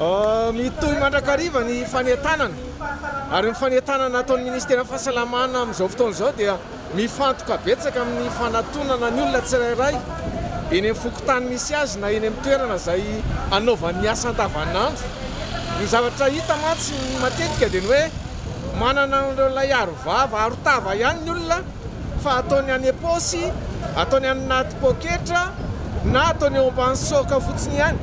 Mitohy mandrakariva ny fanentanana ary ny fanentanana ataon'ny ministera fahasalamana amin'izao fotoana izao dia mifantoka betsaka amin'ny fanatonana ny olona tsirairay eny amin'ny fokotany misy azy na eny amin'ny toerana izay anaovan'ny asa andavanandro. Ny zavatra hita mantsy matetika dia ny hoe manana an'ilay arovava arotava ihany ny olona fa ataony any am-paosy, ataony anaty poketra na ataony eo ambany saoka fotsiny ihany.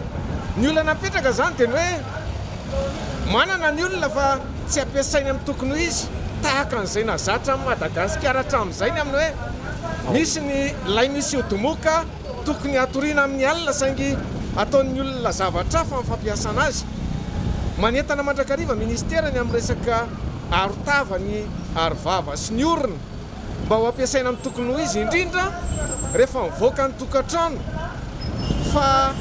Ny olona napetraka zany dia ny hoe manana ny olona fa tsy ampiasainy amin'ny tokony ho izy tahaka an'izay nazatra amin'ny Madagasikara hatramin'izay ny amin'ny hoe misy ny lay misy odomoka tokony hatoriana amin'ny alina saingy ataon'ny olona zavatra fa amin'ny fampiasana azy. Manentana mandrakariva ministerany amin'ny resaka arotava ny arovava sy ny orona mba ho ampiasaina amin'ny tokony ho izy indrindra rehefa mivoaka ny tokantrano fa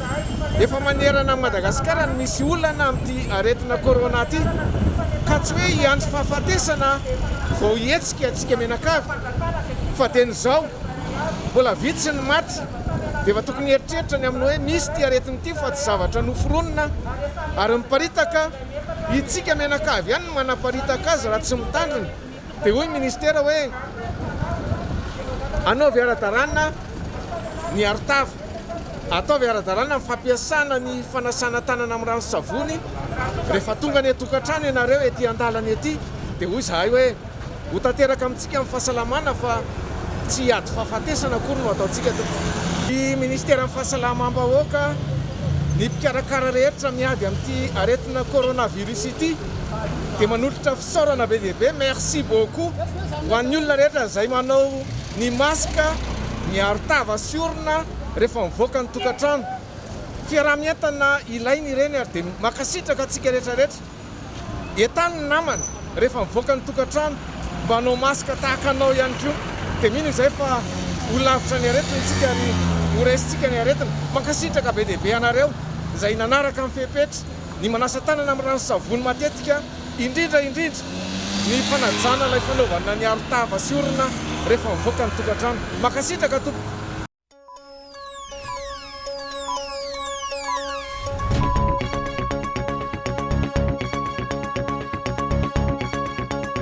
efa manerana amin'ny Madagasikara ny misy olana amin'ity aretina corona ity ka tsy hoe hiandry fahafatesana vao hihetsika antsika menakavy fa dia n'izao mbola vitsy ny maty dia efa tokony heritreritra ny amin'ny hoe misy ty aretina ity fa tsy zavatra noforonina ary miparitaka itsika menakavy ihany no manaparitaka azy raha tsy mitandrina. Dia hoy ministera hoe anaovy ara-dalàna ny arotava, ataovy ara-dalàna ny fampiasana ny fanasana tanana amin'ny rano sy savony rehefa tonga ny tokantrano ianareo ety an-dalana ety. Dia hoy zahay hoe ho tanteraka amintsika amin'ny fahasalamana fa tsy hiady fahafatesana akory no ataontsika to. Ny ministeran'ny fahasalamam-bahoaka ny mpikarakara rehetra miady amin'ity aretina coronavirus ity dia manolotra fisaorana be dia be. Merci beaucoup ho an'ny olona rehetra izay manao ny masika, ny arotava sy orona rehefa mivoaka ny tokantrano. Fiaraha-mientana ilainy ireny ary dia makasitraka antsika rehetrarehetra entany ny namana rehefa mivoaka ny tokantrano mba hanao masika tahaka anao ihany koa. Dia mino izay fa ho lavitra ny aretina tsika ary ho raisitsika ny aretina. Makasitraka be dia be anareo izay nanaraka amin'ny fepetra ny manasa tanana amin'ny rano sy savony matetika indrindra ny fanajana ilay fanaovana ny arotava sy orona rehefa mivoaka ny tokantrano. Makasitraka tompoko.